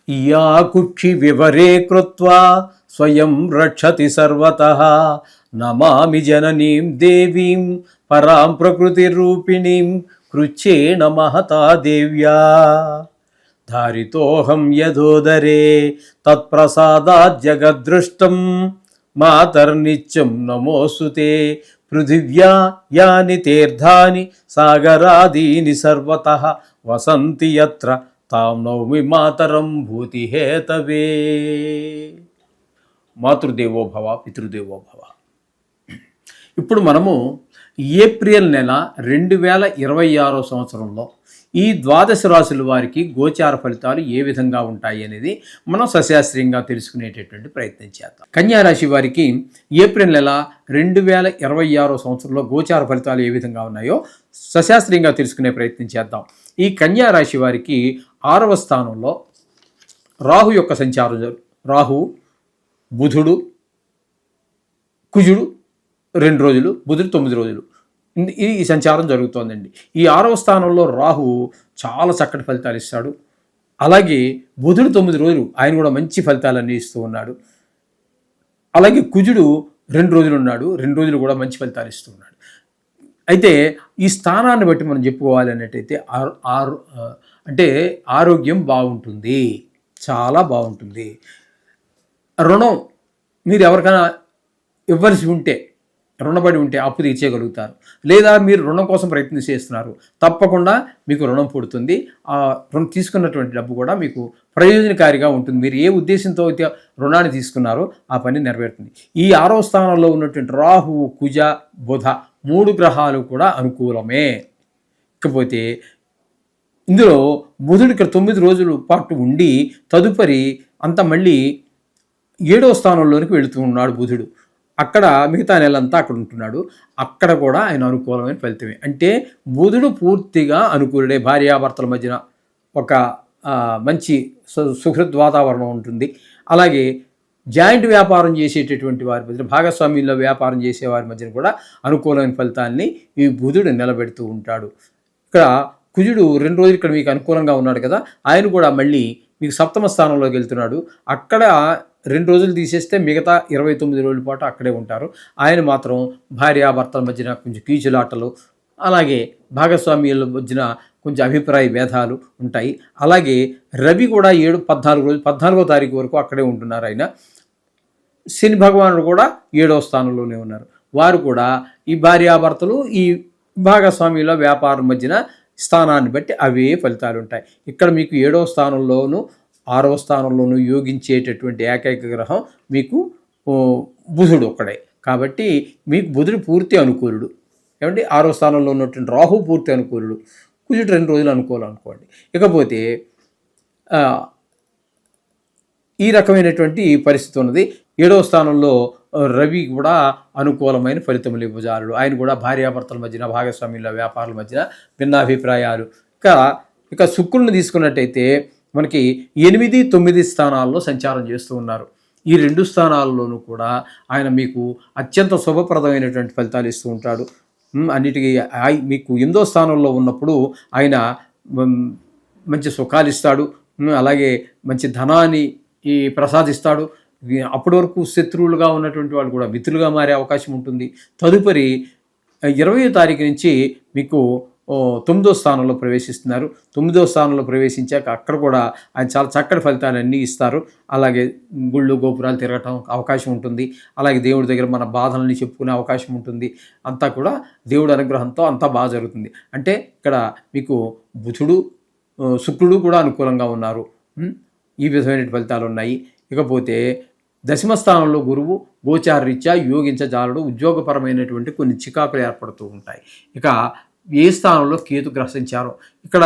Yeah కుక్షి వివరే కృత్వా స్వయం రక్షతి సర్వతః నమామి జననీం దేవీం పరాం ప్రకృతిరూపిణీం కృచ్ఛేణ మహతా దేవ్యా ధారితోహం యథోదరే తత్ప్రసాదాత్ జగద్దృష్టం మాతర్నిత్యం నమోస్తుతే పృథివ్యా యాని తీర్థాని సాగరాదీని సర్వతః వసంతి యత్ర తాం నౌమి మాతరం భూతిహేతవే. మాతృదేవో భవ పితృదేవో భవ. ఇప్పుడు మనము ఏప్రిల్ నెల 2026 సంవత్సరంలో ఈ ద్వాదశ రాశుల వారికి గోచార ఫలితాలు ఏ విధంగా ఉంటాయి అనేది మనం సశాస్త్రీయంగా తెలుసుకునేటటువంటి ప్రయత్నం చేద్దాం. కన్యారాశి వారికి ఏప్రిల్ నెల 2026 సంవత్సరంలో గోచార ఫలితాలు ఏ విధంగా ఉన్నాయో సశాస్త్రీయంగా తెలుసుకునే ప్రయత్నం చేద్దాం. ఈ కన్యారాశి వారికి 6వ స్థానంలో రాహు యొక్క సంచారం రాహు, బుధుడు, కుజుడు 2 రోజులు, బుధుడు 9 రోజులు ఈ సంచారం జరుగుతోందండి. ఈ 6వ స్థానంలో రాహు చాలా చక్కటి ఫలితాలు ఇస్తాడు. అలాగే బుధుడు 9 రోజులు ఆయన కూడా మంచి ఫలితాలన్నీ ఇస్తూ ఉన్నాడు. అలాగే కుజుడు 2 రోజులు ఉన్నాడు, 2 రోజులు కూడా మంచి ఫలితాలు ఇస్తూ ఉన్నాడు. అయితే ఈ స్థానాన్ని బట్టి మనం చెప్పుకోవాలి అన్నట్టయితే అంటే ఆరోగ్యం బాగుంటుంది, చాలా బాగుంటుంది. రుణం మీరు ఎవరికైనా ఇవ్వాల్సి ఉంటే, రుణపడి ఉంటే అప్పు తీర్చేయగలుగుతారు. లేదా మీరు రుణం కోసం ప్రయత్నం చేస్తున్నారు, తప్పకుండా మీకు రుణం పుడుతుంది. ఆ రుణం తీసుకున్నటువంటి డబ్బు కూడా మీకు ప్రయోజనకారిగా ఉంటుంది. మీరు ఏ ఉద్దేశంతో అయితే రుణాన్ని తీసుకున్నారో ఆ పని నెరవేరుతుంది. ఈ 6వ స్థానంలో ఉన్నటువంటి రాహు, కుజ, బుధ 3 గ్రహాలు కూడా అనుకూలమే. ఇకపోతే ఇందులో బుధుడు ఇక్కడ 9 రోజుల పాటు ఉండి తదుపరి అంతా మళ్ళీ 7వ స్థానంలోనికి వెళుతూ ఉన్నాడు బుధుడు. అక్కడ మిగతా నెలంతా అక్కడ ఉంటున్నాడు. అక్కడ కూడా ఆయన అనుకూలమైన ఫలితమే. అంటే బుధుడు పూర్తిగా అనుకూలుడే. భార్యాభర్తల మధ్యన ఒక మంచి సుహృద్ వాతావరణం ఉంటుంది. అలాగే జాయింట్ వ్యాపారం చేసేటటువంటి వారి మధ్యన, భాగస్వామ్యంలో వ్యాపారం చేసే వారి మధ్యన కూడా అనుకూలమైన ఫలితాన్ని ఈ బుధుడు నిలబెడుతూ ఉంటాడు. ఇక్కడ కుజుడు 2 రోజులు ఇక్కడ మీకు అనుకూలంగా ఉన్నాడు కదా, ఆయన కూడా మళ్ళీ మీకు 7వ స్థానంలోకి వెళ్తున్నాడు. అక్కడ 2 రోజులు తీసేస్తే మిగతా 29 రోజుల పాటు అక్కడే ఉంటారు. ఆయన మాత్రం భార్యాభర్తల మధ్యన కొంచెం కీచులాటలు, అలాగే భాగస్వామ్యాల మధ్యన కొంచెం అభిప్రాయ భేదాలు ఉంటాయి. అలాగే రవి కూడా 14వ తారీఖు వరకు అక్కడే ఉంటున్నారు ఆయన. శని భగవానుడు కూడా 7వ స్థానంలోనే ఉన్నారు. వారు కూడా ఈ భార్యాభర్తలు ఈ భాగస్వామ్యుల వ్యాపారం మధ్యన స్థానాన్ని బట్టి అవే ఫలితాలు ఉంటాయి. ఇక్కడ మీకు 7వ స్థానంలోనూ 6వ స్థానంలోనూ యోగించేటటువంటి ఏకైక గ్రహం మీకు బుధుడు ఒక్కడే. కాబట్టి మీకు బుధుడు పూర్తి అనుకూలుడు. ఏమంటే 6వ స్థానంలో ఉన్నటువంటి రాహు పూర్తి అనుకూలుడు, కుజుడు 2 రోజులు అనుకూలం అనుకోండి. ఇకపోతే ఈ రకమైనటువంటి పరిస్థితి ఉన్నది. 7వ స్థానంలో రవి కూడా అనుకూలమైన ఫలితములు ఇవ్వజాలుడు. ఆయన కూడా భార్యాభర్తల మధ్యన, భాగస్వామ్యుల వ్యాపారాల మధ్యన భిన్నాభిప్రాయాలు. ఇక శుక్రుడిని తీసుకున్నట్టయితే మనకి 8, 9 స్థానాల్లో సంచారం చేస్తూ ఉన్నారు. ఈ 2 స్థానాల్లోనూ కూడా ఆయన మీకు అత్యంత శుభప్రదమైనటువంటి ఫలితాలు ఇస్తూ ఉంటాడు. అన్నిటికీ మీకు 8వ స్థానంలో ఉన్నప్పుడు ఆయన మంచి సుఖాలు ఇస్తాడు. అలాగే మంచి ధనాన్ని ప్రసాదిస్తాడు. అప్పటి వరకు శత్రువులుగా ఉన్నటువంటి వాళ్ళు కూడా మిత్రులుగా మారే అవకాశం ఉంటుంది. తదుపరి 20వ తారీఖు నుంచి మీకు 9వ స్థానంలో ప్రవేశిస్తున్నారు. 9వ స్థానంలో ప్రవేశించాక అక్కడ కూడా ఆయన చాలా చక్కటి ఫలితాలన్నీ ఇస్తారు. అలాగే గుళ్ళు గోపురాలు తిరగటం అవకాశం ఉంటుంది. అలాగే దేవుడి దగ్గర మన బాధల్ని చెప్పుకునే అవకాశం ఉంటుంది. అంతా కూడా దేవుడి అనుగ్రహంతో అంతా బాగా జరుగుతుంది. అంటే ఇక్కడ మీకు బుధుడు, శుక్రుడు కూడా అనుకూలంగా ఉన్నారు. ఈ విధమైన ఫలితాలు ఉన్నాయి. ఇకపోతే 10వ స్థానంలో గురువు గోచారరీత్యా యోగించజాలడు. ఉద్యోగపరమైనటువంటి కొన్ని చికాకులు ఏర్పడుతూ ఉంటాయి. ఇక ఏ స్థానంలో కేతు గ్రహ సంచారం, ఇక్కడ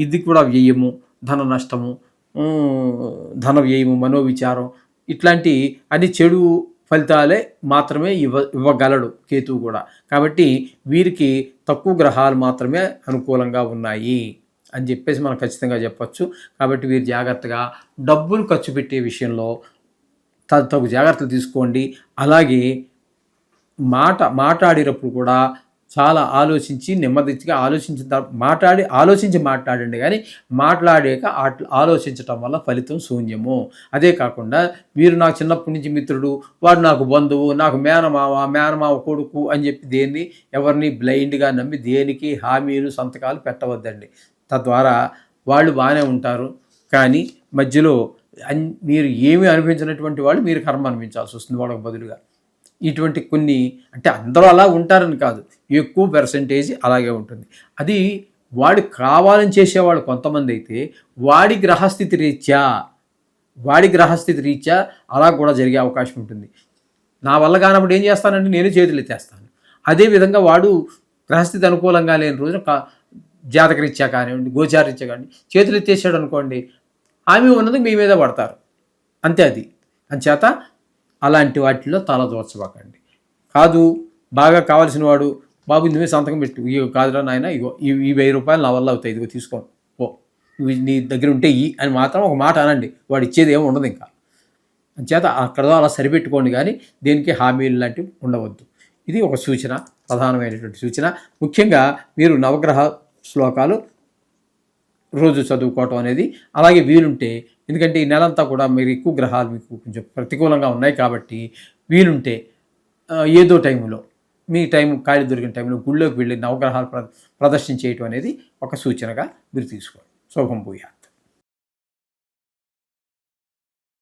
ఇది కూడా వ్యయము, ధన నష్టము, ధన వ్యయము, మనోవిచారం, ఇట్లాంటి అన్ని చెడు ఫలితాలే మాత్రమే ఇవ్వగలడు కేతువు కూడా. కాబట్టి వీరికి తక్కువ గ్రహాలు మాత్రమే అనుకూలంగా ఉన్నాయి అని చెప్పేసి మనం ఖచ్చితంగా చెప్పచ్చు. కాబట్టి వీరు జాగ్రత్తగా డబ్బులు ఖర్చు పెట్టే విషయంలో తగు జాగ్రత్తలు తీసుకోండి. అలాగే మాట్లాడేటప్పుడు కూడా చాలా ఆలోచించి నెమ్మదిగా ఆలోచించిన ఆలోచించి మాట్లాడండి, కానీ మాట్లాడాక ఆలోచించటం వల్ల ఫలితం శూన్యము. అదే కాకుండా మీరు నాకు చిన్నప్పటి నుంచి మిత్రుడు, వాడు నాకు బంధువు, నాకు మేనమావ కొడుకు అని చెప్పి ఎవరిని బ్లైండ్గా నమ్మి దేనికి హామీలు సంతకాలు పెట్టవద్దండి. తద్వారా వాళ్ళు బాగానే ఉంటారు, కానీ మధ్యలో మీరు ఏమీ అనిపించినటువంటి వాళ్ళు మీరు కర్మ అనిపించాల్సి వస్తుంది వాళ్ళకి బదులుగా. ఇటువంటి కొన్ని, అంటే అందరూ అలా ఉంటారని కాదు, ఎక్కువ పర్సెంటేజ్ అలాగే ఉంటుంది. అది వాడు కావాలని చేసేవాళ్ళు కొంతమంది అయితే వాడి గ్రహస్థితి రీత్యా అలా కూడా జరిగే అవకాశం ఉంటుంది. నా వల్ల కానప్పుడు ఏం చేస్తానంటే నేను చేతులు ఎత్తేస్తాను. అదేవిధంగా వాడు గ్రహస్థితి అనుకూలంగా లేని రోజున జాతకరీత్యా కానివ్వండి, గోచారీత్యా కానివ్వండి చేతులు ఎత్తేసాడు అనుకోండి, హామీ ఉన్నది మీ మీద పడతారు, అంతే. అది అంచేత అలాంటి వాటిల్లో తల దోచబాకండి. కాదు బాగా కావాల్సిన వాడు, బాబు నువ్వే సంతకం పెట్టు, ఇగో కాదురా నాయన, ఇగో ఈ 1000 రూపాయలు నా వల్ల అవుతాయి, ఇదిగో తీసుకో ఓ, ఇవి నీ దగ్గర ఉంటే అని మాత్రం ఒక మాట అనండి, వాడు ఇచ్చేది ఏమి ఉండదు ఇంకా. అంచేత అక్కడ అలా సరిపెట్టుకోండి, కానీ దేనికి హామీలు లాంటివి ఉండవద్దు. ఇది ఒక సూచన, ప్రధానమైనటువంటి సూచన. ముఖ్యంగా మీరు నవగ్రహ శ్లోకాలు రోజు చదువుకోవటం అనేది, అలాగే వీలుంటే, ఎందుకంటే ఈ నెలంతా కూడా మీరు ఎక్కువ గ్రహాలు మీకు కొంచెం ప్రతికూలంగా ఉన్నాయి కాబట్టి వీలుంటే ఏదో టైంలో మీ ఖాళీ దొరికిన టైంలో గుళ్ళోకి వెళ్ళి నవగ్రహాలు ప్రదర్శన చేయటం అనేది ఒక సూచనగా మీరు తీసుకోండి. శుభం భూయా.